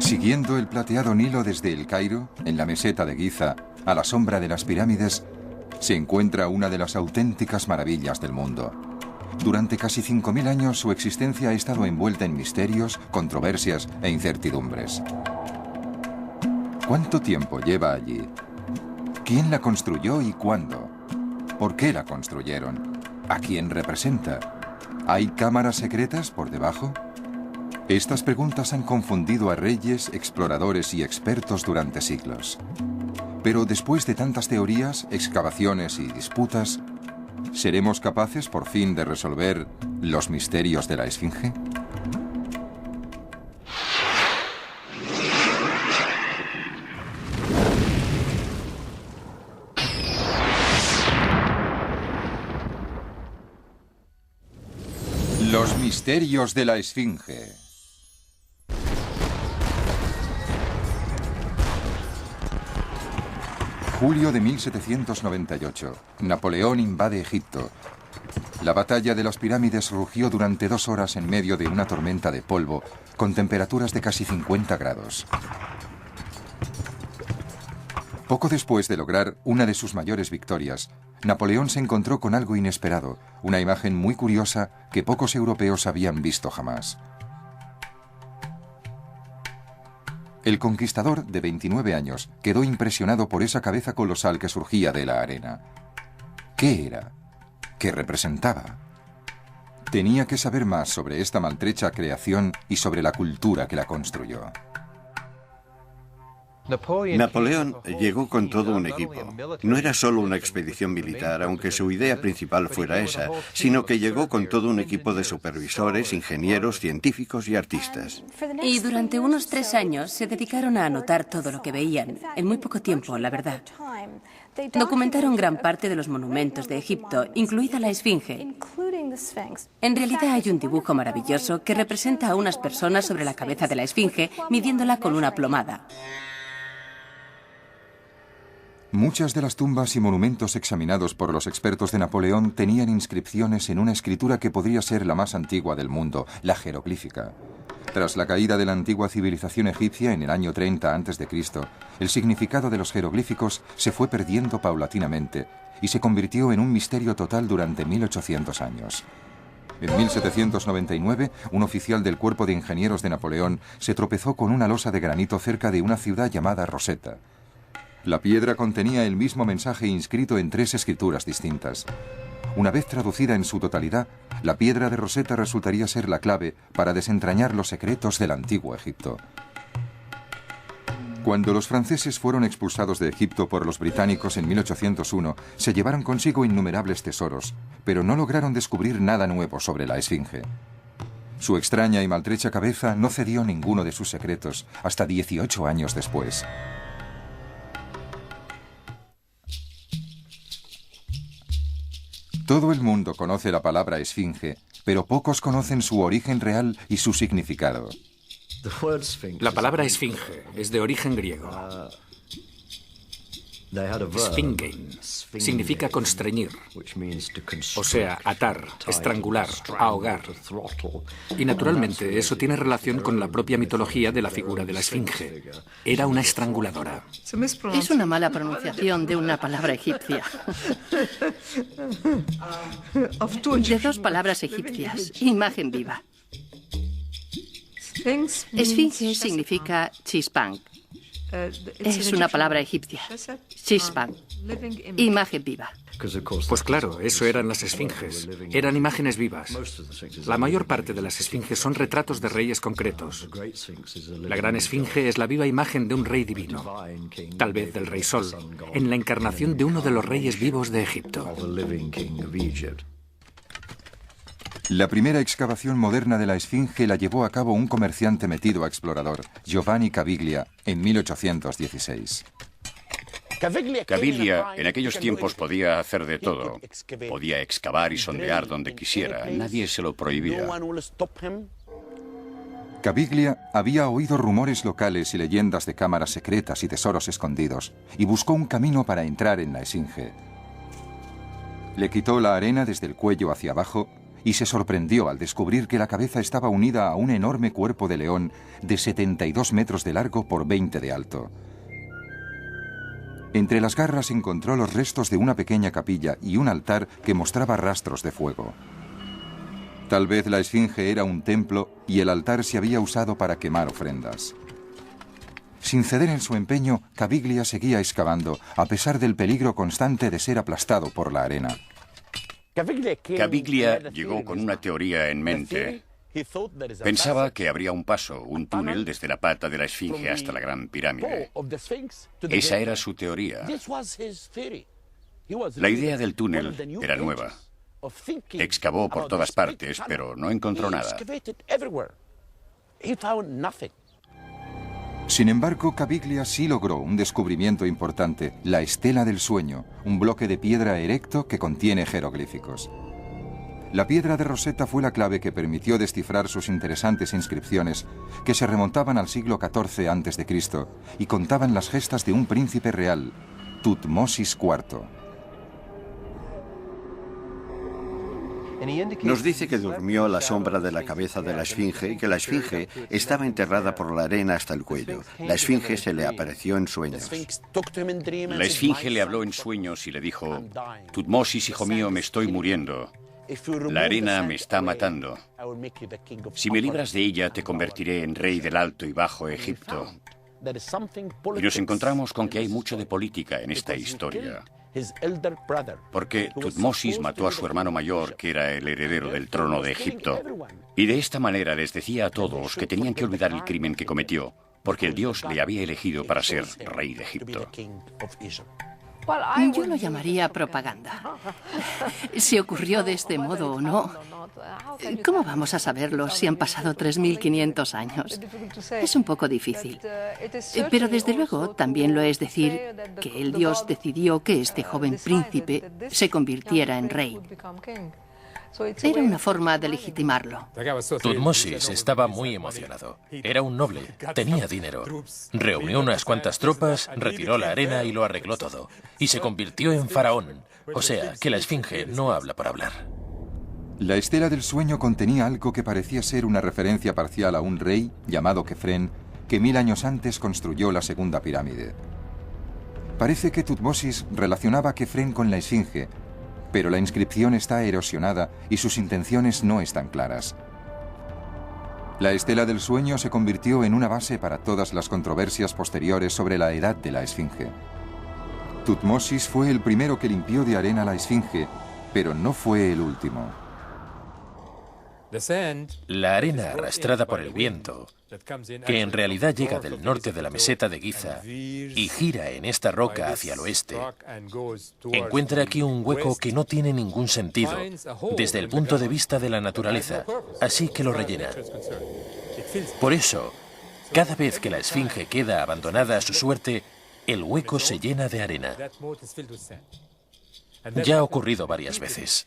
Siguiendo el plateado Nilo desde El Cairo, en la meseta de Giza, a la sombra de las pirámides, se encuentra una de las auténticas maravillas del mundo. Durante casi 5.000 años su existencia ha estado envuelta en misterios, controversias e incertidumbres. ¿Cuánto tiempo lleva allí? ¿Quién la construyó y cuándo? ¿Por qué la construyeron? ¿A quién representa? ¿Hay cámaras secretas por debajo? Estas preguntas han confundido a reyes, exploradores y expertos durante siglos. Pero después de tantas teorías, excavaciones y disputas, ¿seremos capaces por fin de resolver los misterios de la Esfinge? Los misterios de la Esfinge. Julio de 1798. Napoleón invade Egipto. La batalla de las pirámides rugió durante 2 horas en medio de una tormenta de polvo, con temperaturas de casi 50 grados. Poco después de lograr una de sus mayores victorias, Napoleón se encontró con algo inesperado, una imagen muy curiosa que pocos europeos habían visto jamás. El conquistador, de 29 años, quedó impresionado por esa cabeza colosal que surgía de la arena. ¿Qué era? ¿Qué representaba? Tenía que saber más sobre esta maltrecha creación y sobre la cultura que la construyó. Napoleón llegó con todo un equipo. No era solo una expedición militar, aunque su idea principal fuera esa, sino que llegó con todo un equipo de supervisores, ingenieros, científicos y artistas. Y durante unos 3 años se dedicaron a anotar todo lo que veían, en muy poco tiempo, la verdad. Documentaron gran parte de los monumentos de Egipto, incluida la Esfinge. En realidad hay un dibujo maravilloso que representa a unas personas sobre la cabeza de la Esfinge, midiéndola con una plomada. Muchas de las tumbas y monumentos examinados por los expertos de Napoleón tenían inscripciones en una escritura que podría ser la más antigua del mundo, la jeroglífica. Tras la caída de la antigua civilización egipcia en el año 30 a.C., el significado de los jeroglíficos se fue perdiendo paulatinamente y se convirtió en un misterio total durante 1800 años. En 1799, un oficial del cuerpo de ingenieros de Napoleón se tropezó con una losa de granito cerca de una ciudad llamada Rosetta. La piedra contenía el mismo mensaje inscrito en 3 escrituras distintas. Una vez traducida en su totalidad, la piedra de Rosetta resultaría ser la clave para desentrañar los secretos del antiguo Egipto. Cuando los franceses fueron expulsados de Egipto por los británicos en 1801, se llevaron consigo innumerables tesoros, pero no lograron descubrir nada nuevo sobre la Esfinge. Su extraña y maltrecha cabeza no cedió ninguno de sus secretos hasta 18 años después. Todo el mundo conoce la palabra esfinge, pero pocos conocen su origen real y su significado. La palabra esfinge es de origen griego. Sphingen significa constreñir, o sea, atar, estrangular, ahogar. Y naturalmente eso tiene relación con la propia mitología de la figura de la esfinge. Era una estranguladora. Es una mala pronunciación de una palabra egipcia. De 2 palabras egipcias, imagen viva. Esfinge significa chispán. Es una palabra egipcia. Chispán. Imagen viva. Pues claro, eso eran las esfinges. Eran imágenes vivas. La mayor parte de las esfinges son retratos de reyes concretos. La gran esfinge es la viva imagen de un rey divino, tal vez del rey Sol, en la encarnación de uno de los reyes vivos de Egipto. La primera excavación moderna de la Esfinge la llevó a cabo un comerciante metido a explorador, Giovanni Caviglia, en 1816. Caviglia en aquellos tiempos podía hacer de todo. Podía excavar y sondear donde quisiera. Nadie se lo prohibía. Caviglia había oído rumores locales y leyendas de cámaras secretas y tesoros escondidos, y buscó un camino para entrar en la Esfinge. Le quitó la arena desde el cuello hacia abajo y se sorprendió al descubrir que la cabeza estaba unida a un enorme cuerpo de león de 72 metros de largo por 20 de alto. Entre las garras encontró los restos de una pequeña capilla y un altar que mostraba rastros de fuego. Tal vez la esfinge era un templo y el altar se había usado para quemar ofrendas. Sin ceder en su empeño, Caviglia seguía excavando, a pesar del peligro constante de ser aplastado por la arena. Caviglia llegó con una teoría en mente. Pensaba que habría un paso, un túnel desde la pata de la esfinge hasta la Gran Pirámide. Esa era su teoría. La idea del túnel era nueva. Excavó por todas partes, pero no encontró nada. Sin embargo, Caviglia sí logró un descubrimiento importante, la Estela del Sueño, un bloque de piedra erecto que contiene jeroglíficos. La piedra de Rosetta fue la clave que permitió descifrar sus interesantes inscripciones, que se remontaban al siglo XIV a.C. y contaban las gestas de un príncipe real, Tutmosis IV. Nos dice que durmió a la sombra de la cabeza de la esfinge y que la esfinge estaba enterrada por la arena hasta el cuello. La esfinge se le apareció en sueños. La esfinge le habló en sueños y le dijo: Tutmosis, hijo mío, me estoy muriendo. La arena me está matando. Si me libras de ella, te convertiré en rey del Alto y Bajo Egipto. Y nos encontramos con que hay mucho de política en esta historia. Porque Tutmosis mató a su hermano mayor, que era el heredero del trono de Egipto. Y de esta manera les decía a todos que tenían que olvidar el crimen que cometió, porque el Dios le había elegido para ser rey de Egipto. Yo lo llamaría propaganda. Si ocurrió de este modo o no, ¿cómo vamos a saberlo si han pasado 3.500 años? Es un poco difícil. Pero desde luego también lo es decir que el Dios decidió que este joven príncipe se convirtiera en rey. Era una forma de legitimarlo. Tutmosis estaba muy emocionado. Era un noble, tenía dinero. Reunió unas cuantas tropas, retiró la arena y lo arregló todo. Y se convirtió en faraón. O sea, que la esfinge no habla por hablar. La Estela del Sueño contenía algo que parecía ser una referencia parcial a un rey, llamado Kefren, que 1000 años antes construyó la segunda pirámide. Parece que Tutmosis relacionaba a Kefren con la esfinge, pero la inscripción está erosionada y sus intenciones no están claras. La Estela del Sueño se convirtió en una base para todas las controversias posteriores sobre la edad de la esfinge. Tutmosis fue el primero que limpió de arena la esfinge, pero no fue el último. La arena arrastrada por el viento, que en realidad llega del norte de la meseta de Giza y gira en esta roca hacia el oeste, encuentra aquí un hueco que no tiene ningún sentido desde el punto de vista de la naturaleza, así que lo rellena. Por eso, cada vez que la esfinge queda abandonada a su suerte, el hueco se llena de arena. Ya ha ocurrido varias veces.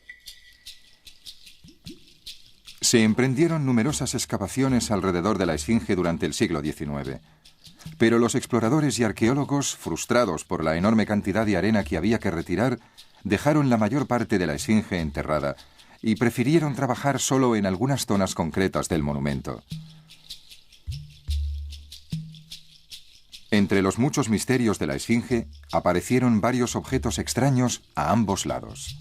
Se emprendieron numerosas excavaciones alrededor de la esfinge durante el siglo XIX. Pero los exploradores y arqueólogos, frustrados por la enorme cantidad de arena que había que retirar, dejaron la mayor parte de la esfinge enterrada y prefirieron trabajar solo en algunas zonas concretas del monumento. Entre los muchos misterios de la esfinge, aparecieron varios objetos extraños a ambos lados.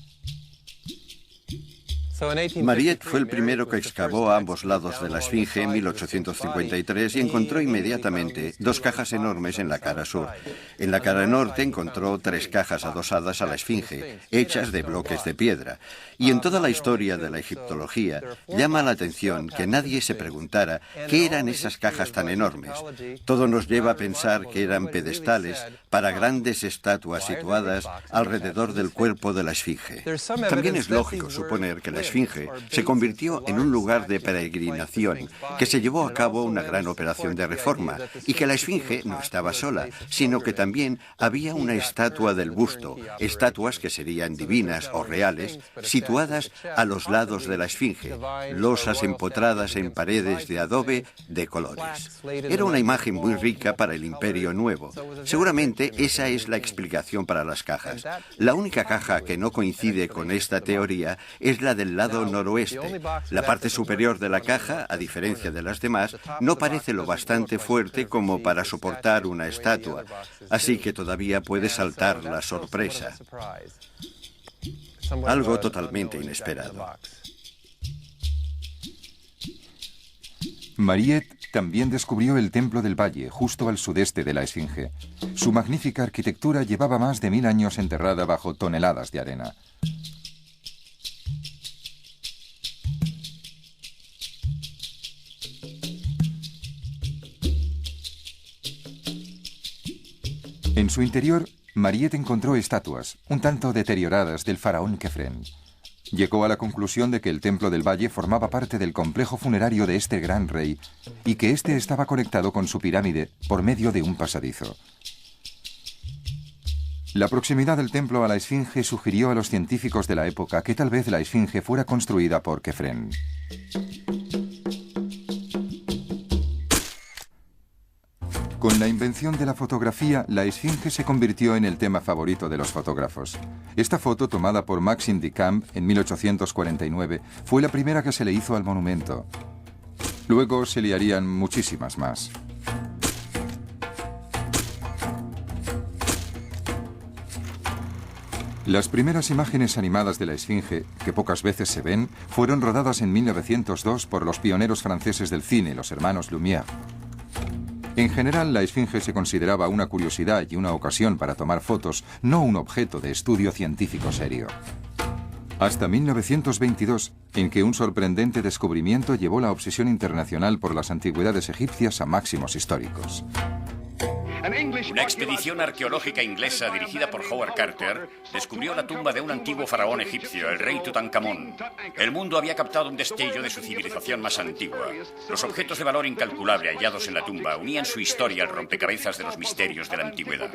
Mariette fue el primero que excavó a ambos lados de la esfinge en 1853 y encontró inmediatamente 2 cajas enormes en la cara sur. En la cara norte encontró 3 cajas adosadas a la esfinge, hechas de bloques de piedra. Y en toda la historia de la egiptología llama la atención que nadie se preguntara qué eran esas cajas tan enormes. Todo nos lleva a pensar que eran pedestales para grandes estatuas situadas alrededor del cuerpo de la esfinge. También es lógico suponer que la esfinge se convirtió en un lugar de peregrinación, que se llevó a cabo una gran operación de reforma y que la esfinge no estaba sola, sino que también había una estatua del busto, estatuas que serían divinas o reales, situadas a los lados de la esfinge, losas empotradas en paredes de adobe de colores. Era una imagen muy rica para el Imperio Nuevo. Seguramente esa es la explicación para las cajas. La única caja que no coincide con esta teoría es la del el lado noroeste. La parte superior de la caja, a diferencia de las demás, no parece lo bastante fuerte como para soportar una estatua, así que todavía puede saltar la sorpresa. Algo totalmente inesperado. Mariette también descubrió el Templo del Valle, justo al sudeste de la Esfinge. Su magnífica arquitectura llevaba más de 1000 años enterrada bajo toneladas de arena. En su interior, Mariette encontró estatuas, un tanto deterioradas, del faraón Khefren. Llegó a la conclusión de que el Templo del Valle formaba parte del complejo funerario de este gran rey y que éste estaba conectado con su pirámide por medio de un pasadizo. La proximidad del templo a la Esfinge sugirió a los científicos de la época que tal vez la Esfinge fuera construida por Khefren. Con la invención de la fotografía, la Esfinge se convirtió en el tema favorito de los fotógrafos. Esta foto, tomada por Maxime Duchamp en 1849, fue la primera que se le hizo al monumento. Luego se le harían muchísimas más. Las primeras imágenes animadas de la Esfinge, que pocas veces se ven, fueron rodadas en 1902 por los pioneros franceses del cine, los hermanos Lumière. En general, la Esfinge se consideraba una curiosidad y una ocasión para tomar fotos, no un objeto de estudio científico serio. Hasta 1922, en que un sorprendente descubrimiento llevó la obsesión internacional por las antigüedades egipcias a máximos históricos. Una expedición arqueológica inglesa dirigida por Howard Carter descubrió la tumba de un antiguo faraón egipcio, el rey Tutankamón. El mundo había captado un destello de su civilización más antigua. Los objetos de valor incalculable hallados en la tumba unían su historia al rompecabezas de los misterios de la antigüedad.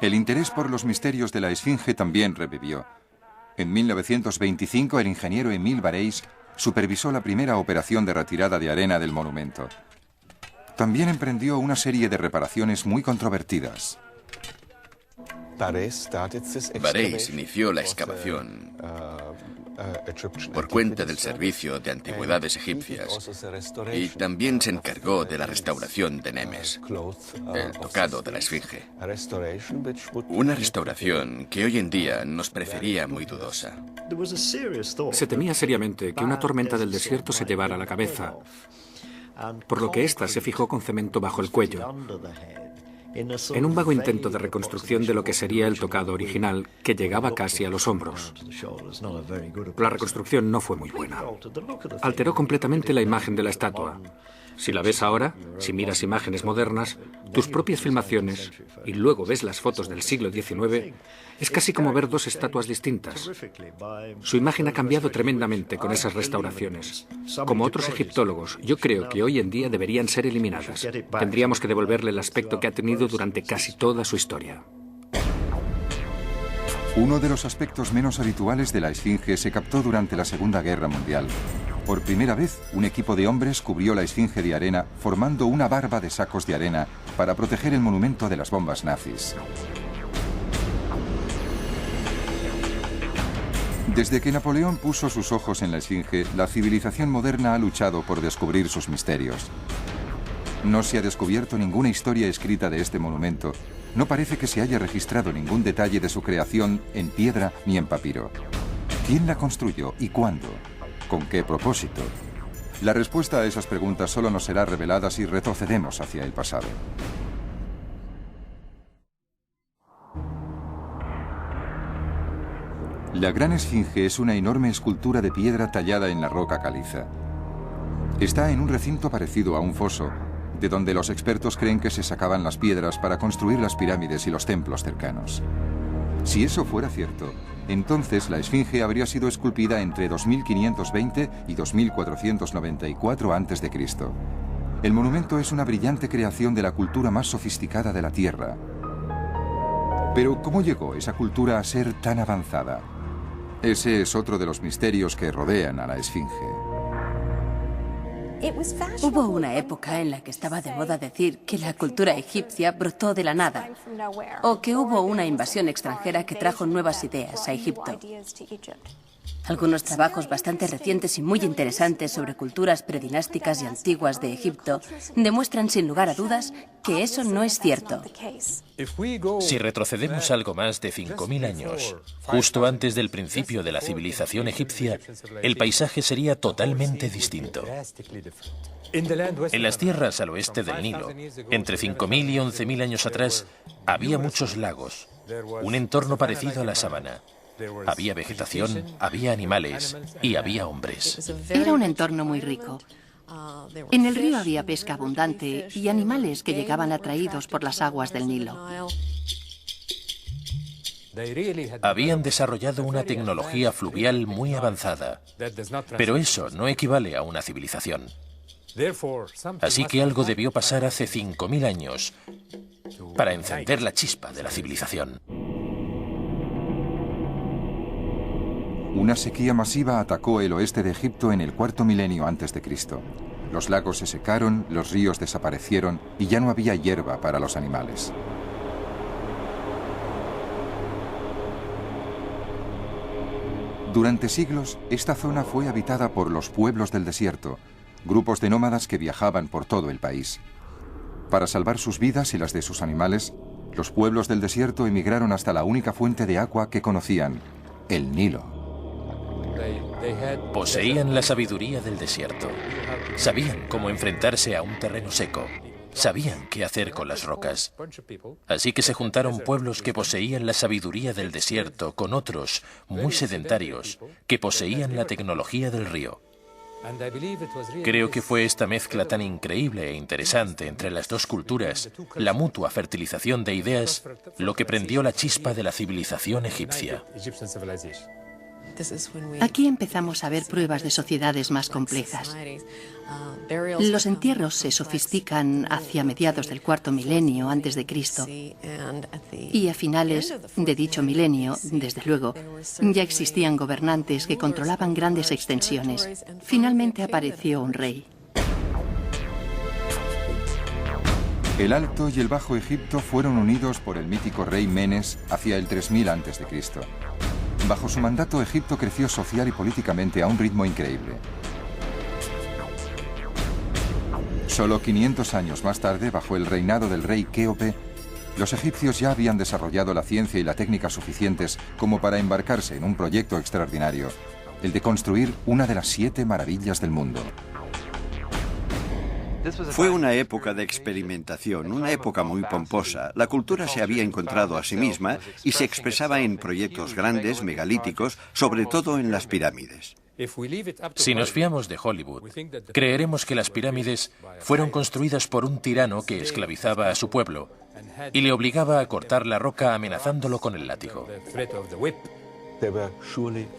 El interés por los misterios de la Esfinge también revivió. En 1925, el ingeniero Émile Barreis supervisó la primera operación de retirada de arena del monumento. También emprendió una serie de reparaciones muy controvertidas. Barreis inició la excavación por cuenta del Servicio de Antigüedades Egipcias y también se encargó de la restauración de Nemes, el tocado de la Esfinge. Una restauración que hoy en día nos parecería muy dudosa. Se temía seriamente que una tormenta del desierto se llevara la cabeza, por lo que ésta se fijó con cemento bajo el cuello, en un vago intento de reconstrucción de lo que sería el tocado original, que llegaba casi a los hombros. La reconstrucción no fue muy buena. Alteró completamente la imagen de la estatua. Si la ves ahora, si miras imágenes modernas, tus propias filmaciones, y luego ves las fotos del siglo XIX, es casi como ver dos estatuas distintas. Su imagen ha cambiado tremendamente con esas restauraciones. Como otros egiptólogos, yo creo que hoy en día deberían ser eliminadas. Tendríamos que devolverle el aspecto que ha tenido durante casi toda su historia. Uno de los aspectos menos habituales de la Esfinge se captó durante la Segunda Guerra Mundial. Por primera vez, un equipo de hombres cubrió la Esfinge de arena, formando una barba de sacos de arena para proteger el monumento de las bombas nazis. Desde que Napoleón puso sus ojos en la Esfinge, la civilización moderna ha luchado por descubrir sus misterios. No se ha descubierto ninguna historia escrita de este monumento. No parece que se haya registrado ningún detalle de su creación en piedra ni en papiro. ¿Quién la construyó y cuándo? ¿Con qué propósito? La respuesta a esas preguntas solo nos será revelada si retrocedemos hacia el pasado. La Gran Esfinge es una enorme escultura de piedra tallada en la roca caliza. Está en un recinto parecido a un foso, de donde los expertos creen que se sacaban las piedras para construir las pirámides y los templos cercanos. Si eso fuera cierto, entonces la Esfinge habría sido esculpida entre 2520 y 2494 a.C. El monumento es una brillante creación de la cultura más sofisticada de la Tierra. Pero ¿cómo llegó esa cultura a ser tan avanzada? Ese es otro de los misterios que rodean a la Esfinge. Hubo una época en la que estaba de moda decir que la cultura egipcia brotó de la nada, o que hubo una invasión extranjera que trajo nuevas ideas a Egipto. Algunos trabajos bastante recientes y muy interesantes sobre culturas predinásticas y antiguas de Egipto demuestran sin lugar a dudas que eso no es cierto. Si retrocedemos algo más de 5.000 años, justo antes del principio de la civilización egipcia, el paisaje sería totalmente distinto. En las tierras al oeste del Nilo, entre 5.000 y 11.000 años atrás, había muchos lagos, un entorno parecido a la sabana. Había vegetación, había animales y había hombres. Era un entorno muy rico. En el río había pesca abundante y animales que llegaban atraídos por las aguas del Nilo. Habían desarrollado una tecnología fluvial muy avanzada, pero eso no equivale a una civilización. Así que algo debió pasar hace 5.000 años para encender la chispa de la civilización. Una sequía masiva atacó el oeste de Egipto en el cuarto milenio antes de Cristo. Los lagos se secaron, los ríos desaparecieron y ya no había hierba para los animales. Durante siglos, esta zona fue habitada por los pueblos del desierto, grupos de nómadas que viajaban por todo el país. Para salvar sus vidas y las de sus animales, los pueblos del desierto emigraron hasta la única fuente de agua que conocían, el Nilo. Poseían la sabiduría del desierto. Sabían cómo enfrentarse a un terreno seco. Sabían qué hacer con las rocas. Así que se juntaron pueblos que poseían la sabiduría del desierto con otros, muy sedentarios, que poseían la tecnología del río. Creo que fue esta mezcla tan increíble e interesante entre las dos culturas, la mutua fertilización de ideas, lo que prendió la chispa de la civilización egipcia. Aquí empezamos a ver pruebas de sociedades más complejas. Los entierros se sofistican hacia mediados del cuarto milenio antes de Cristo. Y a finales de dicho milenio, desde luego, ya existían gobernantes que controlaban grandes extensiones. Finalmente apareció un rey. El Alto y el Bajo Egipto fueron unidos por el mítico rey Menes hacia el 3000 a.C. Bajo su mandato, Egipto creció social y políticamente a un ritmo increíble. Solo 500 años más tarde, bajo el reinado del rey Kéope, los egipcios ya habían desarrollado la ciencia y la técnica suficientes como para embarcarse en un proyecto extraordinario, el de construir una de las 7 maravillas del mundo. Fue una época de experimentación, una época muy pomposa. La cultura se había encontrado a sí misma y se expresaba en proyectos grandes, megalíticos, sobre todo en las pirámides. Si nos fiamos de Hollywood, creeremos que las pirámides fueron construidas por un tirano que esclavizaba a su pueblo y le obligaba a cortar la roca amenazándolo con el látigo.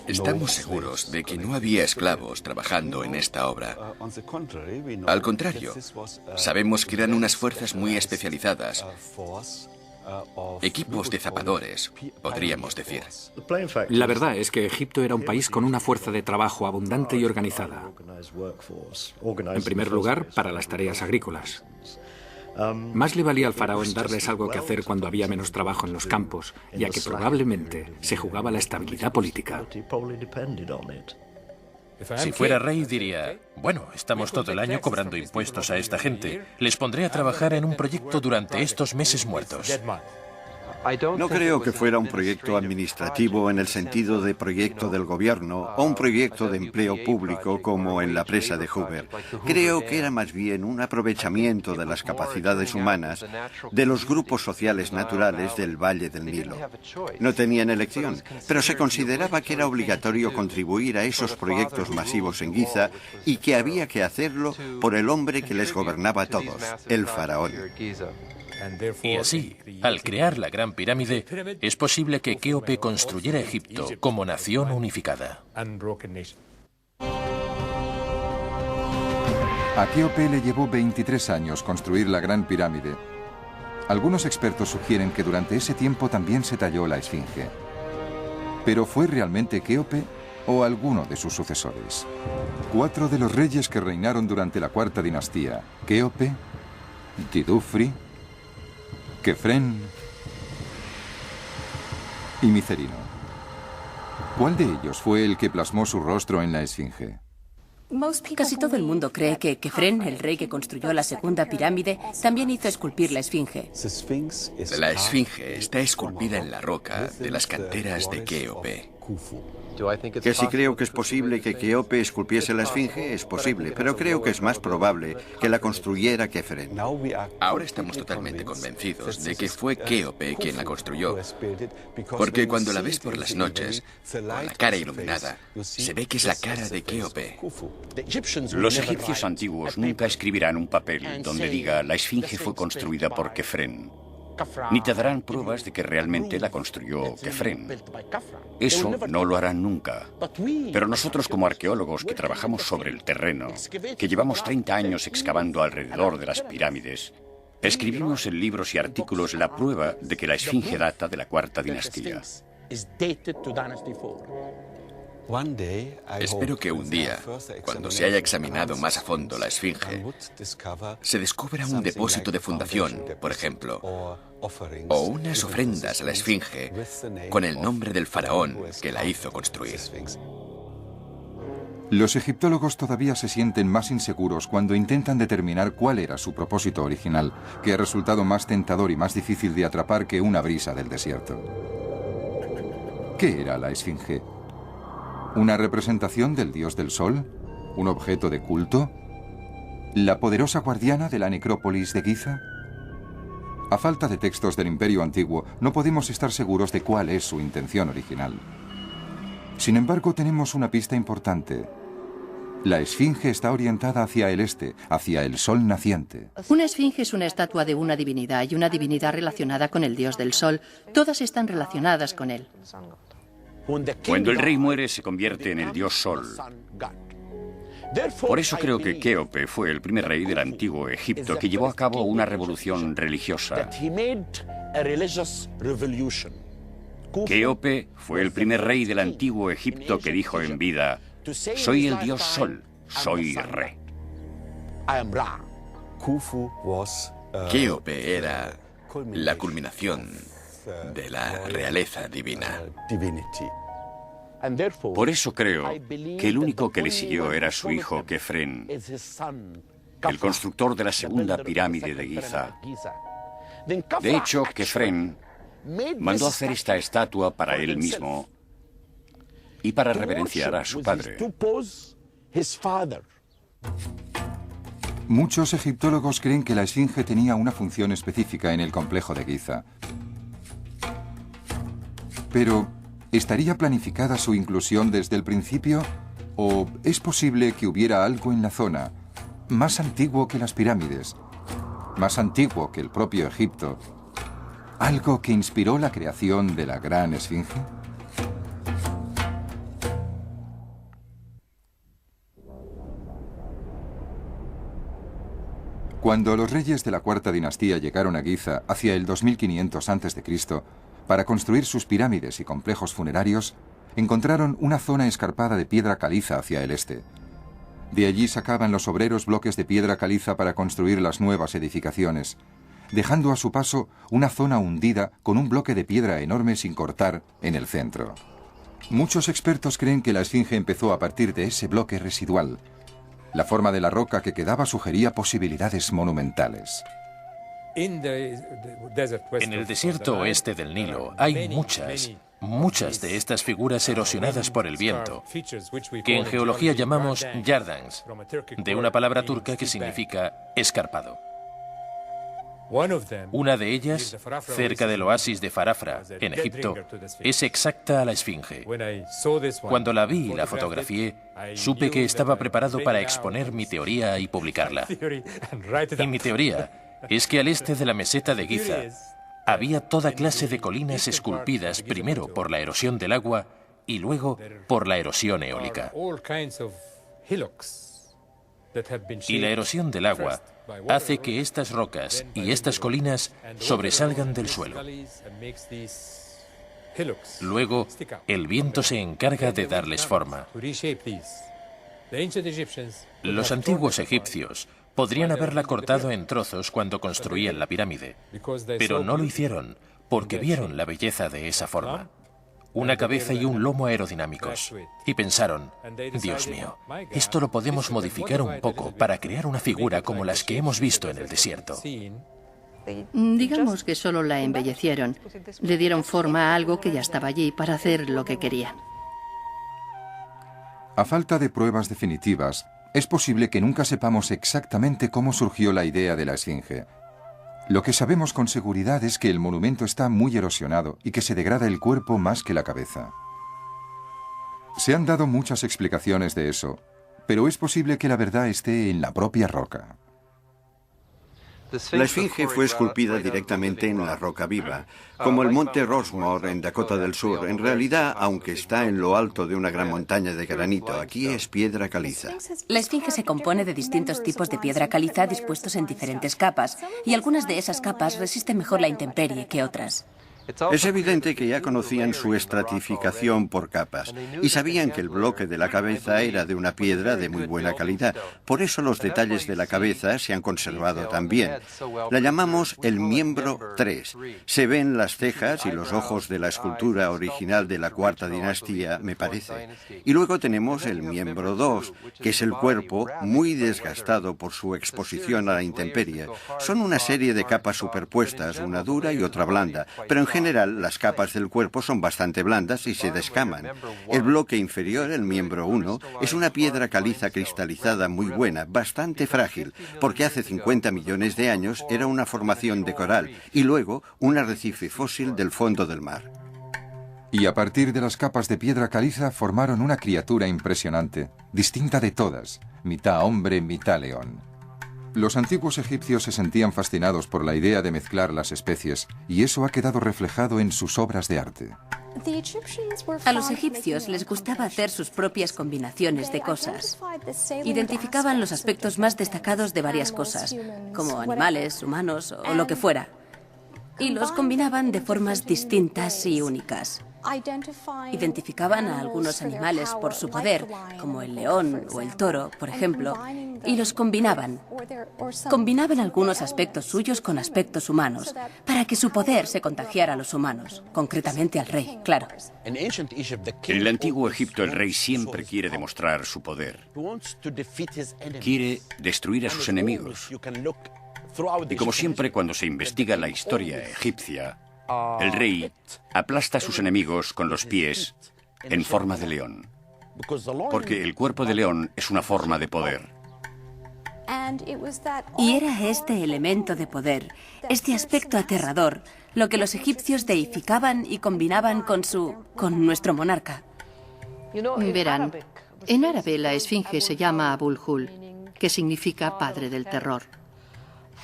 Estamos seguros de que no había esclavos trabajando en esta obra. Al contrario, sabemos que eran unas fuerzas muy especializadas, equipos de zapadores, podríamos decir. La verdad es que Egipto era un país con una fuerza de trabajo abundante y organizada. En primer lugar, para las tareas agrícolas. Más le valía al faraón darles algo que hacer cuando había menos trabajo en los campos, ya que probablemente se jugaba la estabilidad política. Si fuera rey diría, bueno, estamos todo el año cobrando impuestos a esta gente. Les pondré a trabajar en un proyecto durante estos meses muertos. No creo que fuera un proyecto administrativo en el sentido de proyecto del gobierno o un proyecto de empleo público como en la presa de Hoover. Creo que era más bien un aprovechamiento de las capacidades humanas de los grupos sociales naturales del Valle del Nilo. No tenían elección, pero se consideraba que era obligatorio contribuir a esos proyectos masivos en Giza y que había que hacerlo por el hombre que les gobernaba a todos, el faraón. Y así, al crear la Gran Pirámide, es posible que Kéope construyera Egipto como nación unificada. A Kéope le llevó 23 años construir la Gran Pirámide. Algunos expertos sugieren que durante ese tiempo también se talló la Esfinge. ¿Pero fue realmente Kéope o alguno de sus sucesores. 4 de los reyes que reinaron durante la cuarta dinastía, Kéope, Tidufri, Kefren y Micerino. ¿Cuál de ellos fue el que plasmó su rostro en la esfinge? Casi todo el mundo cree que Kefren, el rey que construyó la segunda pirámide, también hizo esculpir la esfinge. La esfinge está esculpida en la roca de las canteras de Kéope. Que si creo que es posible que Kéope esculpiese la esfinge, es posible, pero creo que es más probable que la construyera Kefren. Ahora estamos totalmente convencidos de que fue Kéope quien la construyó, porque cuando la ves por las noches, con la cara iluminada, se ve que es la cara de Kéope. Los egipcios antiguos nunca escribirán un papel donde diga la esfinge fue construida por Kefren, ni te darán pruebas de que realmente la construyó Kefren. Eso no lo harán nunca. Pero nosotros, como arqueólogos que trabajamos sobre el terreno, que llevamos 30 años excavando alrededor de las pirámides, escribimos en libros y artículos la prueba de que la esfinge data de la cuarta dinastía. Espero que un día, cuando se haya examinado más a fondo la esfinge, se descubra un depósito de fundación, por ejemplo, o unas ofrendas a la esfinge con el nombre del faraón que la hizo construir. Los egiptólogos todavía se sienten más inseguros cuando intentan determinar cuál era su propósito original, que ha resultado más tentador y más difícil de atrapar que una brisa del desierto. ¿Qué era la esfinge? ¿Una representación del dios del sol? ¿Un objeto de culto? ¿La poderosa guardiana de la necrópolis de Giza? A falta de textos del Imperio Antiguo, no podemos estar seguros de cuál es su intención original. Sin embargo, tenemos una pista importante. La esfinge está orientada hacia el este, hacia el sol naciente. Una esfinge es una estatua de una divinidad y una divinidad relacionada con el dios del sol. Todas están relacionadas con él. Cuando el rey muere, se convierte en el dios Sol. Por eso creo que Kéope fue el primer rey del antiguo Egipto que llevó a cabo una revolución religiosa. Kéope fue el primer rey del antiguo Egipto que dijo en vida: soy el dios Sol, soy Re. Kéope era la culminación de la realeza divina. Por eso creo que el único que le siguió era su hijo Kefren, el constructor de la segunda pirámide de Giza. De hecho, Kefren mandó hacer esta estatua para él mismo y para reverenciar a su padre. Muchos egiptólogos creen que la esfinge tenía una función específica en el complejo de Giza. Pero, ¿estaría planificada su inclusión desde el principio? ¿O es posible que hubiera algo en la zona, más antiguo que las pirámides, más antiguo que el propio Egipto, algo que inspiró la creación de la gran esfinge? Cuando los reyes de la cuarta dinastía llegaron a Giza hacia el 2500 a.C., para construir sus pirámides y complejos funerarios, encontraron una zona escarpada de piedra caliza hacia el este. De allí sacaban los obreros bloques de piedra caliza para construir las nuevas edificaciones, dejando a su paso una zona hundida con un bloque de piedra enorme sin cortar en el centro. Muchos expertos creen que la esfinge empezó a partir de ese bloque residual. La forma de la roca que quedaba sugería posibilidades monumentales. En el desierto oeste del Nilo hay muchas de estas figuras erosionadas por el viento, que en geología llamamos yardans, de una palabra turca que significa escarpado. Una de ellas, cerca del oasis de Farafra, en Egipto, es exacta a la esfinge. Cuando la vi y la fotografié, supe que estaba preparado para exponer mi teoría y publicarla. Y mi teoría es que al este de la meseta de Giza había toda clase de colinas esculpidas primero por la erosión del agua y luego por la erosión eólica. Y la erosión del agua hace que estas rocas y estas colinas sobresalgan del suelo. Luego, el viento se encarga de darles forma. Los antiguos egipcios podrían haberla cortado en trozos cuando construían la pirámide, pero no lo hicieron porque vieron la belleza de esa forma. Una cabeza y un lomo aerodinámicos. Y pensaron, Dios mío, esto lo podemos modificar un poco para crear una figura como las que hemos visto en el desierto. Digamos que solo la embellecieron. Le dieron forma a algo que ya estaba allí para hacer lo que querían. A falta de pruebas definitivas, es posible que nunca sepamos exactamente cómo surgió la idea de la Esfinge. Lo que sabemos con seguridad es que el monumento está muy erosionado y que se degrada el cuerpo más que la cabeza. Se han dado muchas explicaciones de eso, pero es posible que la verdad esté en la propia roca. La Esfinge fue esculpida directamente en la roca viva, como el monte Rushmore en Dakota del Sur. En realidad, aunque está en lo alto de una gran montaña de granito, aquí es piedra caliza. La Esfinge se compone de distintos tipos de piedra caliza dispuestos en diferentes capas, y algunas de esas capas resisten mejor la intemperie que otras. Es evidente que ya conocían su estratificación por capas y sabían que el bloque de la cabeza era de una piedra de muy buena calidad. Por eso los detalles de la cabeza se han conservado tan bien. La llamamos el miembro 3. Se ven las cejas y los ojos de la escultura original de la cuarta dinastía, me parece. Y luego tenemos el miembro 2, que es el cuerpo muy desgastado por su exposición a la intemperie. Son una serie de capas superpuestas, una dura y otra blanda, pero en general, las capas del cuerpo son bastante blandas y se descaman. El bloque inferior, el miembro 1, es una piedra caliza cristalizada muy buena, bastante frágil, porque hace 50 millones de años era una formación de coral y luego un arrecife fósil del fondo del mar. Y a partir de las capas de piedra caliza formaron una criatura impresionante, distinta de todas, mitad hombre, mitad león. Los antiguos egipcios se sentían fascinados por la idea de mezclar las especies, y eso ha quedado reflejado en sus obras de arte. A los egipcios les gustaba hacer sus propias combinaciones de cosas. Identificaban los aspectos más destacados de varias cosas, como animales, humanos o lo que fuera, y los combinaban de formas distintas y únicas. Identificaban a algunos animales por su poder, como el león o el toro, por ejemplo, y los combinaban. Combinaban algunos aspectos suyos con aspectos humanos, para que su poder se contagiara a los humanos, concretamente al rey, claro. En el antiguo Egipto el rey siempre quiere demostrar su poder. Quiere destruir a sus enemigos. Y como siempre cuando se investiga la historia egipcia, el rey aplasta a sus enemigos con los pies en forma de león, porque el cuerpo de león es una forma de poder. Y era este elemento de poder, este aspecto aterrador, lo que los egipcios deificaban y combinaban con nuestro monarca. Verán, en árabe la esfinge se llama Abul-Hul, que significa padre del terror.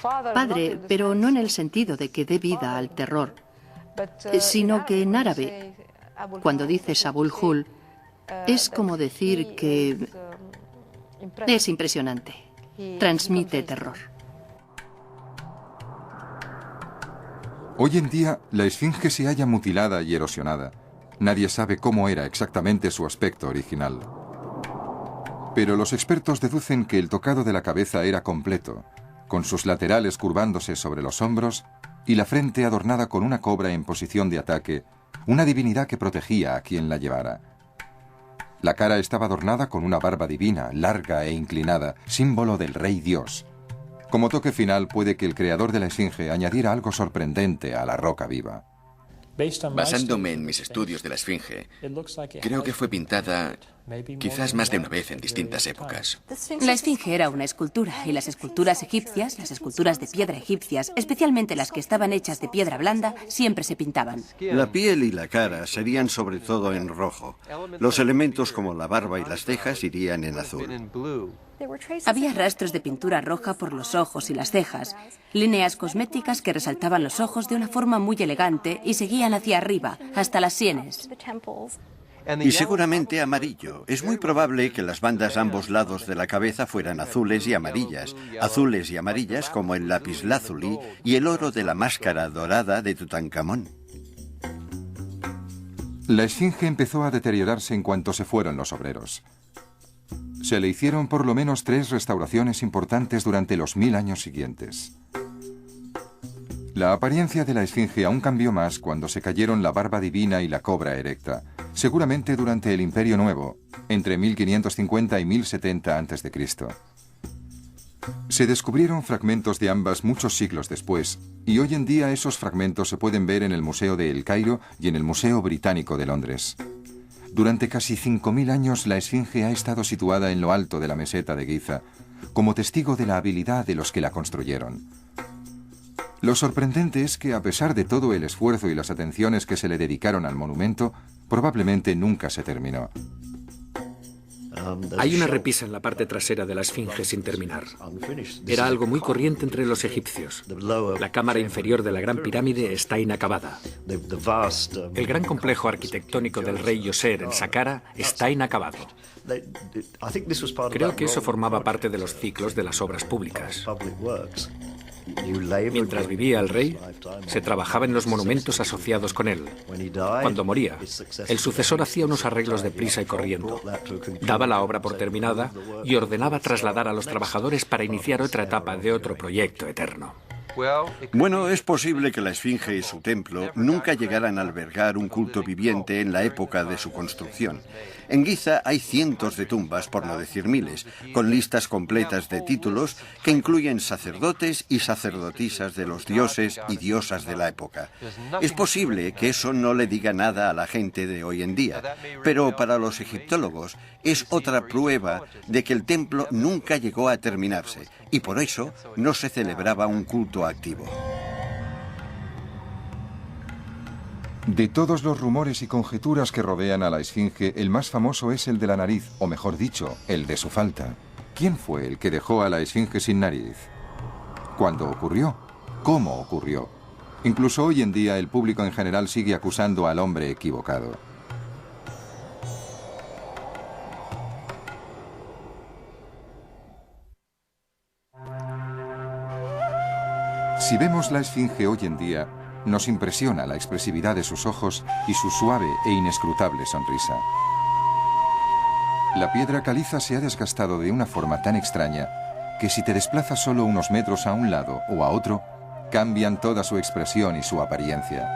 Padre, pero no en el sentido de que dé vida al terror, sino que en árabe, cuando dices Abul-Hul, es como decir que es impresionante, transmite terror. Hoy en día, la Esfinge se halla mutilada y erosionada. Nadie sabe cómo era exactamente su aspecto original. Pero los expertos deducen que el tocado de la cabeza era completo, con sus laterales curvándose sobre los hombros y la frente adornada con una cobra en posición de ataque, una divinidad que protegía a quien la llevara. La cara estaba adornada con una barba divina, larga e inclinada, símbolo del rey Dios. Como toque final, puede que el creador de la Esfinge añadiera algo sorprendente a la roca viva. Basándome en mis estudios de la Esfinge, creo que fue pintada quizás más de una vez en distintas épocas. La Esfinge era una escultura, y las esculturas egipcias, las esculturas de piedra egipcias, especialmente las que estaban hechas de piedra blanda, siempre se pintaban. La piel y la cara serían sobre todo en rojo. Los elementos como la barba y las cejas irían en azul. Había rastros de pintura roja por los ojos y las cejas, líneas cosméticas que resaltaban los ojos de una forma muy elegante y seguían hacia arriba, hasta las sienes. Y seguramente amarillo. Es muy probable que las bandas a ambos lados de la cabeza fueran azules y amarillas como el lapislázuli y el oro de la máscara dorada de Tutankamón. La esfinge empezó a deteriorarse en cuanto se fueron los obreros. Se le hicieron por lo menos 3 restauraciones importantes durante los 1000 años siguientes. La apariencia de la esfinge aún cambió más cuando se cayeron la barba divina y la cobra erecta, seguramente durante el Imperio Nuevo, entre 1550 y 1070 a.C. Se descubrieron fragmentos de ambas muchos siglos después, y hoy en día esos fragmentos se pueden ver en el Museo de El Cairo y en el Museo Británico de Londres. Durante casi 5000 años la esfinge ha estado situada en lo alto de la meseta de Giza, como testigo de la habilidad de los que la construyeron. Lo sorprendente es que, a pesar de todo el esfuerzo y las atenciones que se le dedicaron al monumento, probablemente nunca se terminó. Hay una repisa en la parte trasera de la esfinge sin terminar. Era algo muy corriente entre los egipcios. La cámara inferior de la Gran Pirámide está inacabada. El gran complejo arquitectónico del rey Yoser en Saqqara está inacabado. Creo que eso formaba parte de los ciclos de las obras públicas. Mientras vivía el rey, se trabajaba en los monumentos asociados con él. Cuando moría, el sucesor hacía unos arreglos de prisa y corriendo. Daba la obra por terminada y ordenaba trasladar a los trabajadores para iniciar otra etapa de otro proyecto eterno. Bueno, es posible que la esfinge y su templo nunca llegaran a albergar un culto viviente en la época de su construcción. En Giza hay cientos de tumbas, por no decir miles, con listas completas de títulos que incluyen sacerdotes y sacerdotisas de los dioses y diosas de la época. Es posible que eso no le diga nada a la gente de hoy en día, pero para los egiptólogos es otra prueba de que el templo nunca llegó a terminarse y por eso no se celebraba un culto activo. De todos los rumores y conjeturas que rodean a la esfinge, el más famoso es el de la nariz, o mejor dicho, el de su falta. ¿Quién fue el que dejó a la esfinge sin nariz? ¿Cuándo ocurrió? ¿Cómo ocurrió? Incluso hoy en día el público en general sigue acusando al hombre equivocado. Si vemos la esfinge hoy en día, nos impresiona la expresividad de sus ojos y su suave e inescrutable sonrisa. La piedra caliza se ha desgastado de una forma tan extraña que si te desplazas solo unos metros a un lado o a otro, cambian toda su expresión y su apariencia.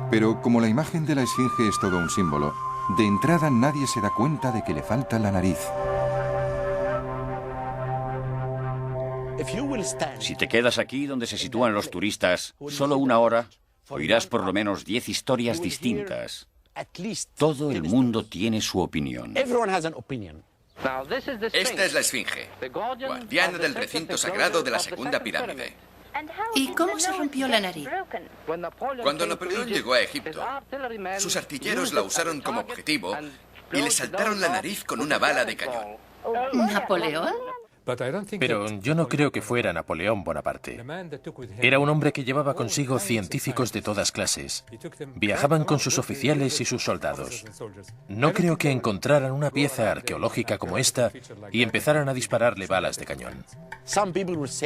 Pero como la imagen de la esfinge es todo un símbolo, de entrada nadie se da cuenta de que le falta la nariz. Si te quedas aquí donde se sitúan los turistas solo una hora, oirás por lo menos 10 historias distintas. Todo el mundo tiene su opinión. Esta es la esfinge, guardiana del recinto sagrado de la segunda pirámide. ¿Y cómo se rompió la nariz? Cuando Napoleón llegó a Egipto, sus artilleros la usaron como objetivo y le saltaron la nariz con una bala de cañón. ¿Napoleón? Pero yo no creo que fuera Napoleón Bonaparte. Era un hombre que llevaba consigo científicos de todas clases. Viajaban con sus oficiales y sus soldados. No creo que encontraran una pieza arqueológica como esta y empezaran a dispararle balas de cañón.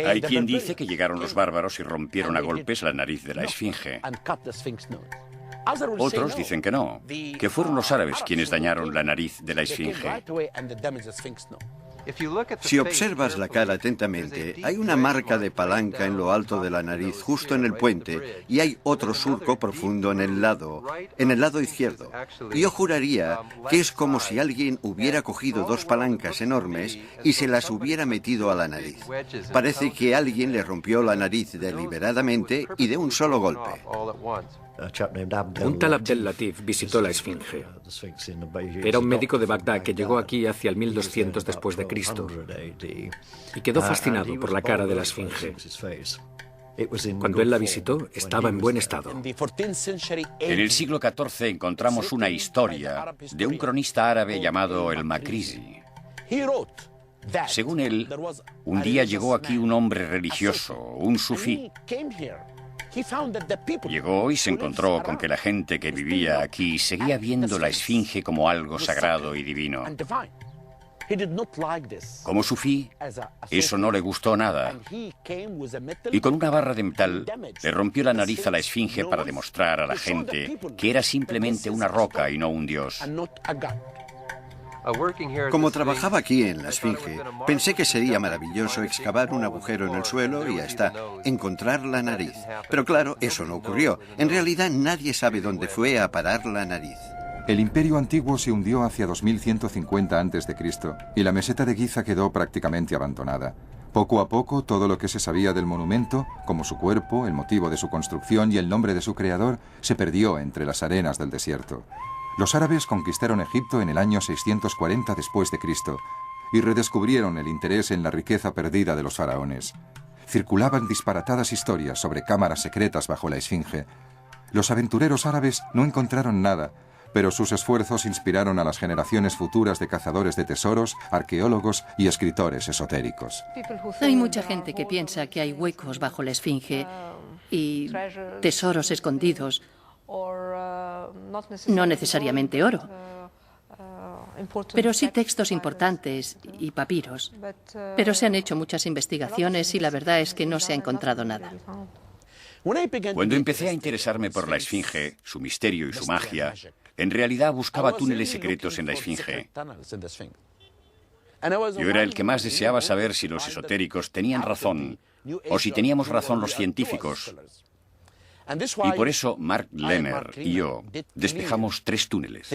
Hay quien dice que llegaron los bárbaros y rompieron a golpes la nariz de la esfinge. Otros dicen que no, que fueron los árabes quienes dañaron la nariz de la esfinge. Si observas la cara atentamente, hay una marca de palanca en lo alto de la nariz, justo en el puente, y hay otro surco profundo en el lado izquierdo. Y yo juraría que es como si alguien hubiera cogido 2 palancas enormes y se las hubiera metido a la nariz. Parece que alguien le rompió la nariz deliberadamente y de un solo golpe. Un tal Abdel Latif visitó la esfinge. Era un médico de Bagdad que llegó aquí hacia el 1200 después de Cristo y quedó fascinado por la cara de la esfinge. Cuando él la visitó, estaba en buen estado. En el siglo XIV encontramos una historia de un cronista árabe llamado el Makrizi. Según él, un día llegó aquí un hombre religioso, un sufí. Llegó y se encontró con que la gente que vivía aquí seguía viendo la esfinge como algo sagrado y divino. Como sufí, eso no le gustó nada. Y con una barra de metal le rompió la nariz a la esfinge para demostrar a la gente que era simplemente una roca y no un dios. Como trabajaba aquí en la esfinge, pensé que sería maravilloso excavar un agujero en el suelo y hasta encontrar la nariz. Pero claro, eso no ocurrió. En realidad nadie sabe dónde fue a parar la nariz. El imperio antiguo se hundió hacia 2150 a.C. y la meseta de Giza quedó prácticamente abandonada. Poco a poco, todo lo que se sabía del monumento, como su cuerpo, el motivo de su construcción y el nombre de su creador, se perdió entre las arenas del desierto. Los árabes conquistaron Egipto en el año 640 después de Cristo y redescubrieron el interés en la riqueza perdida de los faraones. Circulaban disparatadas historias sobre cámaras secretas bajo la esfinge. Los aventureros árabes no encontraron nada, pero sus esfuerzos inspiraron a las generaciones futuras de cazadores de tesoros, arqueólogos y escritores esotéricos. Hay mucha gente que piensa que hay huecos bajo la esfinge y tesoros escondidos. No necesariamente oro, pero sí textos importantes y papiros. Pero se han hecho muchas investigaciones y la verdad es que no se ha encontrado nada. Cuando empecé a interesarme por la esfinge, su misterio y su magia, en realidad buscaba túneles secretos en la esfinge. Yo era el que más deseaba saber si los esotéricos tenían razón o si teníamos razón los científicos. Y por eso Mark Lehner y yo despejamos 3 túneles.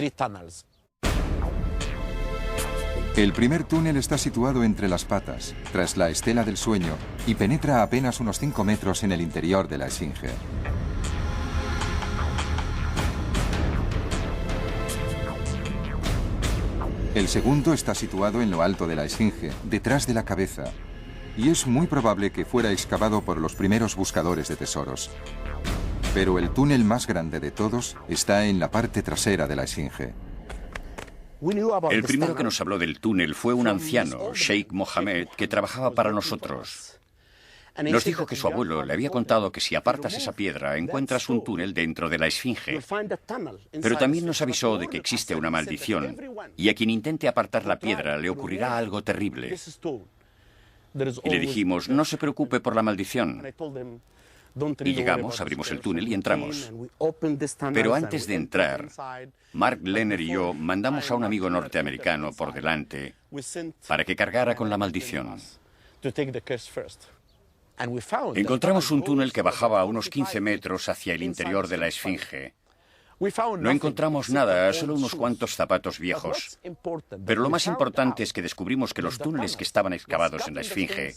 El primer túnel está situado entre las patas, tras la estela del sueño, y penetra apenas unos 5 metros en el interior de la esfinge. El segundo está situado en lo alto de la esfinge, detrás de la cabeza, y es muy probable que fuera excavado por los primeros buscadores de tesoros. Pero el túnel más grande de todos está en la parte trasera de la esfinge. El primero que nos habló del túnel fue un anciano, Sheikh Mohammed, que trabajaba para nosotros. Nos dijo que su abuelo le había contado que si apartas esa piedra encuentras un túnel dentro de la esfinge. Pero también nos avisó de que existe una maldición y a quien intente apartar la piedra le ocurrirá algo terrible. Y le dijimos, no se preocupe por la maldición. Y llegamos, abrimos el túnel y entramos. Pero antes de entrar, Mark Lehner y yo mandamos a un amigo norteamericano por delante para que cargara con la maldición. Encontramos un túnel que bajaba a unos 15 metros hacia el interior de la esfinge. No encontramos nada, solo unos cuantos zapatos viejos. Pero lo más importante es que descubrimos que los túneles que estaban excavados en la esfinge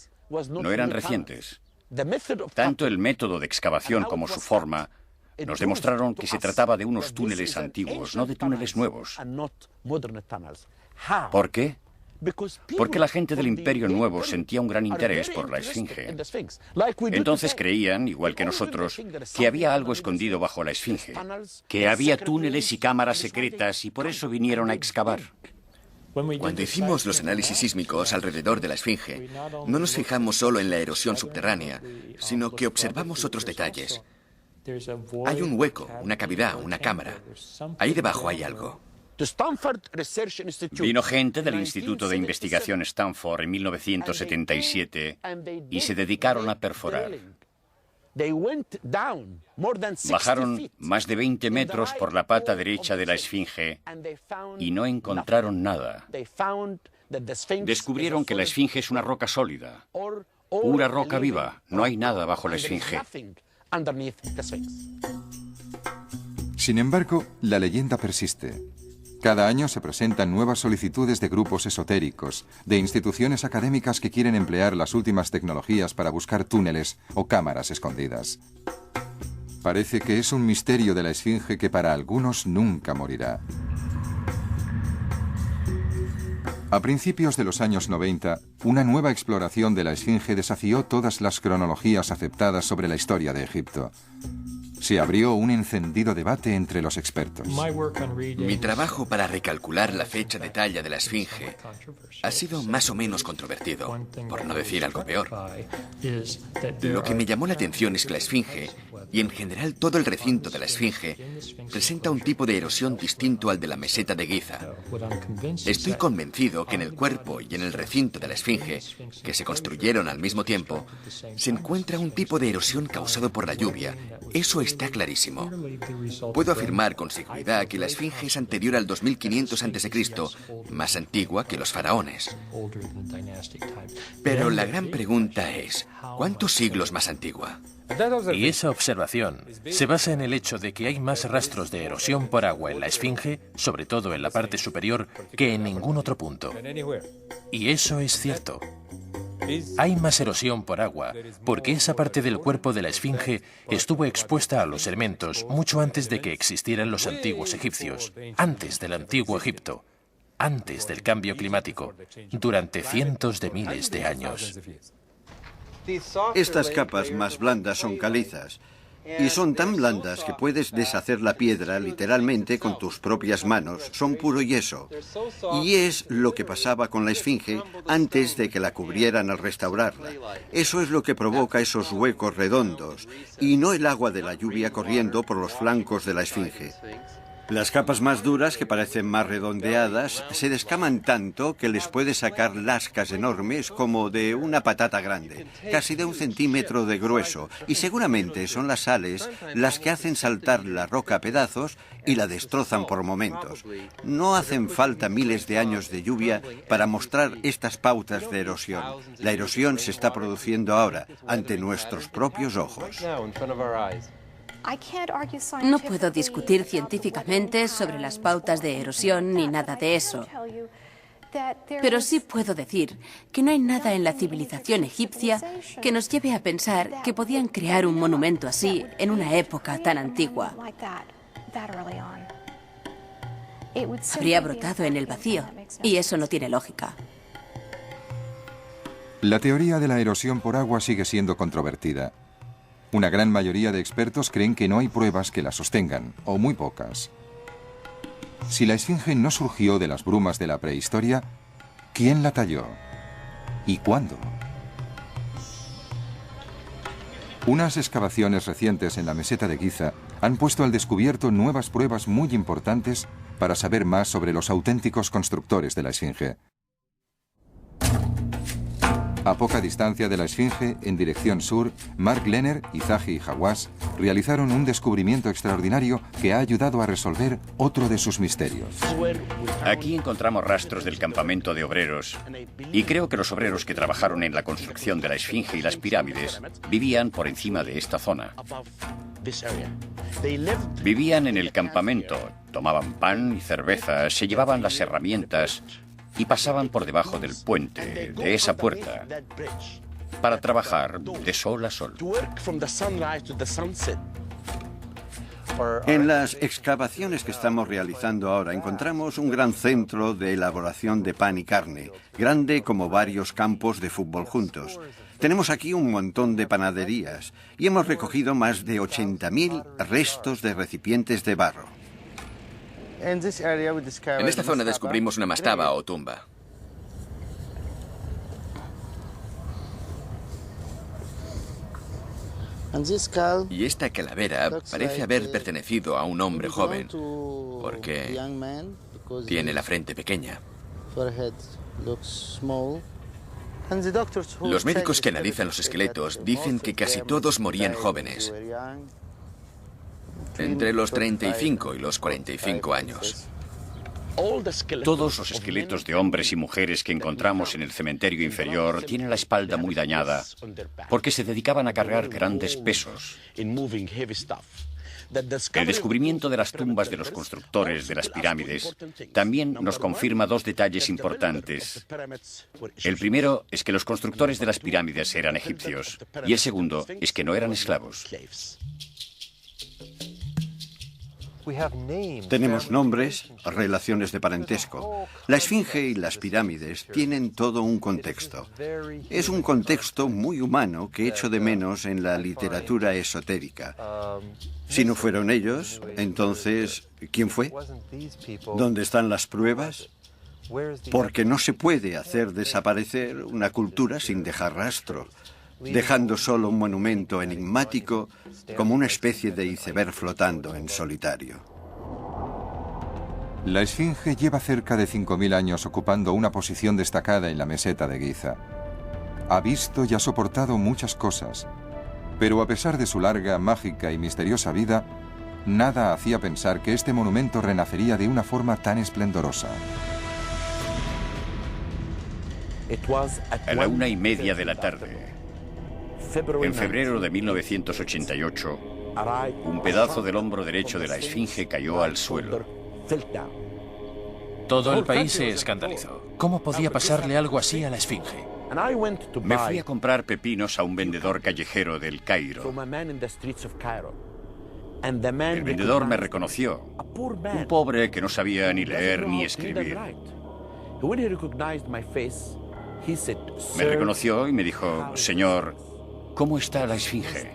no eran recientes. Tanto el método de excavación como su forma nos demostraron que se trataba de unos túneles antiguos, no de túneles nuevos. ¿Por qué? Porque la gente del Imperio Nuevo sentía un gran interés por la esfinge. Entonces creían, igual que nosotros, que había algo escondido bajo la esfinge, que había túneles y cámaras secretas y por eso vinieron a excavar. Cuando hicimos los análisis sísmicos alrededor de la esfinge, no nos fijamos solo en la erosión subterránea, sino que observamos otros detalles. Hay un hueco, una cavidad, una cámara. Ahí debajo hay algo. Vino gente del Instituto de Investigación Stanford en 1977 y se dedicaron a perforar. Bajaron más de 20 metros por la pata derecha de la esfinge y no encontraron nada. Descubrieron que la esfinge es una roca sólida, pura roca viva. No hay nada bajo la esfinge. Sin embargo, la leyenda persiste. Cada año se presentan nuevas solicitudes de grupos esotéricos, de instituciones académicas que quieren emplear las últimas tecnologías para buscar túneles o cámaras escondidas. Parece que es un misterio de la esfinge que para algunos nunca morirá. A principios de los años 90, una nueva exploración de la Esfinge desafió todas las cronologías aceptadas sobre la historia de Egipto. Se abrió un encendido debate entre los expertos. Mi trabajo para recalcular la fecha de talla de la Esfinge ha sido más o menos controvertido, por no decir algo peor. Lo que me llamó la atención es que la Esfinge, y en general todo el recinto de la Esfinge, presenta un tipo de erosión distinto al de la meseta de Giza. Estoy convencido que en el cuerpo y en el recinto de la Esfinge, que se construyeron al mismo tiempo, se encuentra un tipo de erosión causado por la lluvia. Eso está clarísimo. Puedo afirmar con seguridad que la Esfinge es anterior al 2500 a.C., más antigua que los faraones. Pero la gran pregunta es, ¿cuántos siglos más antigua? Y esa observación se basa en el hecho de que hay más rastros de erosión por agua en la Esfinge, sobre todo en la parte superior, que en ningún otro punto. Y eso es cierto. Hay más erosión por agua, porque esa parte del cuerpo de la Esfinge estuvo expuesta a los elementos mucho antes de que existieran los antiguos egipcios, antes del antiguo Egipto, antes del cambio climático, durante cientos de miles de años. Estas capas más blandas son calizas. Y son tan blandas que puedes deshacer la piedra literalmente con tus propias manos. Son puro yeso. Y es lo que pasaba con la Esfinge antes de que la cubrieran al restaurarla. Eso es lo que provoca esos huecos redondos, y no el agua de la lluvia corriendo por los flancos de la Esfinge. Las capas más duras, que parecen más redondeadas, se descaman tanto que les puede sacar lascas enormes como de una patata grande, casi de 1 centímetro de grueso, y seguramente son las sales las que hacen saltar la roca a pedazos y la destrozan por momentos. No hacen falta miles de años de lluvia para mostrar estas pautas de erosión. La erosión se está produciendo ahora, ante nuestros propios ojos. No puedo discutir científicamente sobre las pautas de erosión ni nada de eso. Pero sí puedo decir que no hay nada en la civilización egipcia que nos lleve a pensar que podían crear un monumento así en una época tan antigua. Habría brotado en el vacío, y eso no tiene lógica. La teoría de la erosión por agua sigue siendo controvertida. Una gran mayoría de expertos creen que no hay pruebas que la sostengan, o muy pocas. Si la Esfinge no surgió de las brumas de la prehistoria, ¿quién la talló? ¿Y cuándo? Unas excavaciones recientes en la meseta de Giza han puesto al descubierto nuevas pruebas muy importantes para saber más sobre los auténticos constructores de la Esfinge. A poca distancia de la Esfinge, en dirección sur, Mark Lehner y Zahi Hawass realizaron un descubrimiento extraordinario que ha ayudado a resolver otro de sus misterios. Aquí encontramos rastros del campamento de obreros, y creo que los obreros que trabajaron en la construcción de la Esfinge y las pirámides vivían por encima de esta zona. Vivían en el campamento, tomaban pan y cerveza, se llevaban las herramientas y pasaban por debajo del puente, de esa puerta, para trabajar de sol a sol. En las excavaciones que estamos realizando ahora encontramos un gran centro de elaboración de pan y carne, grande como varios campos de fútbol juntos. Tenemos aquí un montón de panaderías y hemos recogido más de 80.000 restos de recipientes de barro. En esta zona descubrimos una mastaba o tumba. Y esta calavera parece haber pertenecido a un hombre joven, porque tiene la frente pequeña. Los médicos que analizan los esqueletos dicen que casi todos morían jóvenes, entre los 35 y los 45 años. Todos los esqueletos de hombres y mujeres que encontramos en el cementerio inferior tienen la espalda muy dañada porque se dedicaban a cargar grandes pesos. El descubrimiento de las tumbas de los constructores de las pirámides también nos confirma dos detalles importantes. El primero es que los constructores de las pirámides eran egipcios, y el segundo es que no eran esclavos. Tenemos nombres, relaciones de parentesco. La esfinge y las pirámides tienen todo un contexto. Es un contexto muy humano que echo de menos en la literatura esotérica. Si no fueron ellos, entonces, ¿quién fue? ¿Dónde están las pruebas? Porque no se puede hacer desaparecer una cultura sin dejar rastro, dejando solo un monumento enigmático como una especie de iceberg flotando en solitario. La esfinge lleva cerca de 5.000 años ocupando una posición destacada en la meseta de Giza. Ha visto y ha soportado muchas cosas, pero a pesar de su larga, mágica y misteriosa vida, nada hacía pensar que este monumento renacería de una forma tan esplendorosa. A la 1:30 de la tarde, en febrero de 1988, un pedazo del hombro derecho de la esfinge cayó al suelo. Todo el país se escandalizó. ¿Cómo podía pasarle algo así a la esfinge? Me fui a comprar pepinos a un vendedor callejero del Cairo. El vendedor me reconoció, un pobre que no sabía ni leer ni escribir. Me reconoció y me dijo, señor, ¿cómo está la esfinge?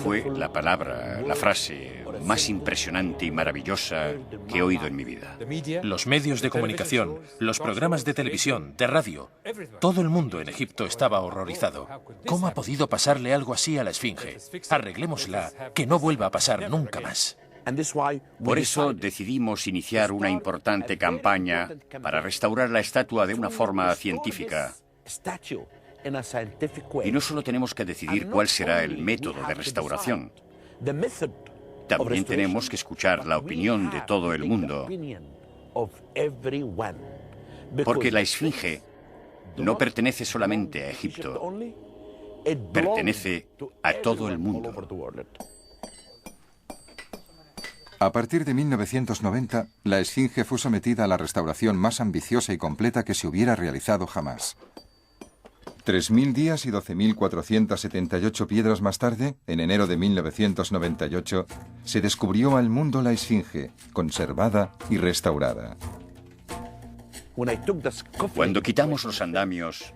Fue la palabra, la frase más impresionante y maravillosa que he oído en mi vida. Los medios de comunicación, los programas de televisión, de radio, todo el mundo en Egipto estaba horrorizado. ¿Cómo ha podido pasarle algo así a la esfinge? Arreglémosla, que no vuelva a pasar nunca más. Por eso decidimos iniciar una importante campaña para restaurar la estatua de una forma científica. Y no solo tenemos que decidir cuál será el método de restauración, también tenemos que escuchar la opinión de todo el mundo. Porque la esfinge no pertenece solamente a Egipto, pertenece a todo el mundo. A partir de 1990, la esfinge fue sometida a la restauración más ambiciosa y completa que se hubiera realizado jamás. 3.000 días y 12.478 piedras más tarde, en enero de 1998, se descubrió al mundo la esfinge, conservada y restaurada. Cuando quitamos los andamios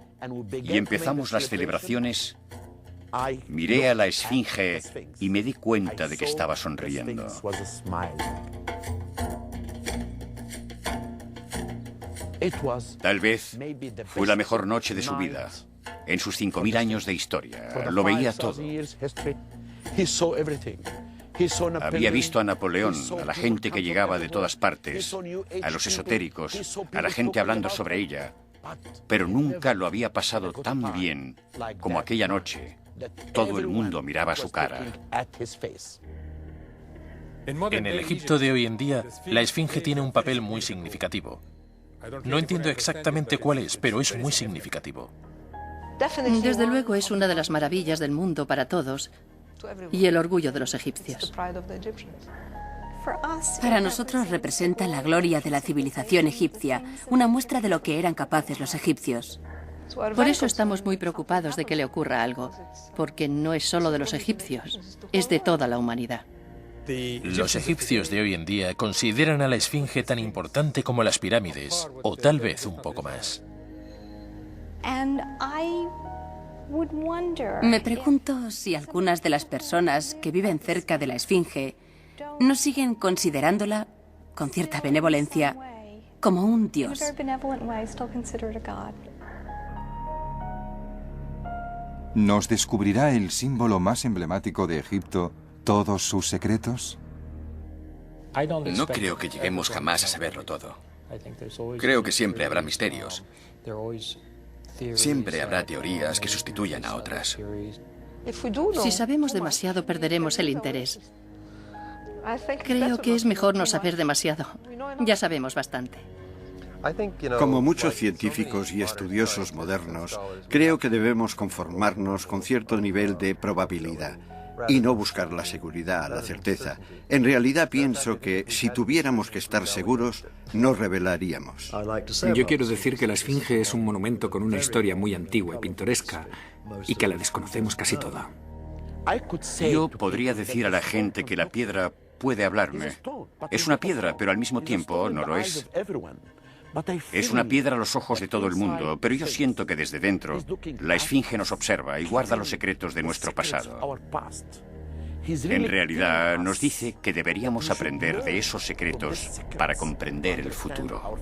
y empezamos las celebraciones, miré a la esfinge y me di cuenta de que estaba sonriendo. Tal vez fue la mejor noche de su vida. En sus 5.000 años de historia, lo veía todo. Había visto a Napoleón, a la gente que llegaba de todas partes, a los esotéricos, a la gente hablando sobre ella, pero nunca lo había pasado tan bien como aquella noche. Todo el mundo miraba su cara. En el Egipto de hoy en día, la esfinge tiene un papel muy significativo. No entiendo exactamente cuál es, pero es muy significativo. Desde luego es una de las maravillas del mundo para todos y el orgullo de los egipcios. Para nosotros representa la gloria de la civilización egipcia, una muestra de lo que eran capaces los egipcios. Por eso estamos muy preocupados de que le ocurra algo, porque no es solo de los egipcios, es de toda la humanidad. Los egipcios de hoy en día consideran a la esfinge tan importante como las pirámides, o tal vez un poco más. Me pregunto si algunas de las personas que viven cerca de la esfinge no siguen considerándola, con cierta benevolencia, como un dios. ¿Nos descubrirá el símbolo más emblemático de Egipto todos sus secretos? No creo que lleguemos jamás a saberlo todo. Creo que siempre habrá misterios. Siempre habrá teorías que sustituyan a otras. Si sabemos demasiado, perderemos el interés. Creo que es mejor no saber demasiado. Ya sabemos bastante. Como muchos científicos y estudiosos modernos, creo que debemos conformarnos con cierto nivel de probabilidad y no buscar la seguridad, la certeza. En realidad pienso que si tuviéramos que estar seguros, nos revelaríamos. Yo quiero decir que la esfinge es un monumento con una historia muy antigua y pintoresca y que la desconocemos casi toda. Yo podría decir a la gente que la piedra puede hablarme. Es una piedra, pero al mismo tiempo no lo es. Es una piedra a los ojos de todo el mundo, pero yo siento que desde dentro la esfinge nos observa y guarda los secretos de nuestro pasado. En realidad nos dice que deberíamos aprender de esos secretos para comprender el futuro.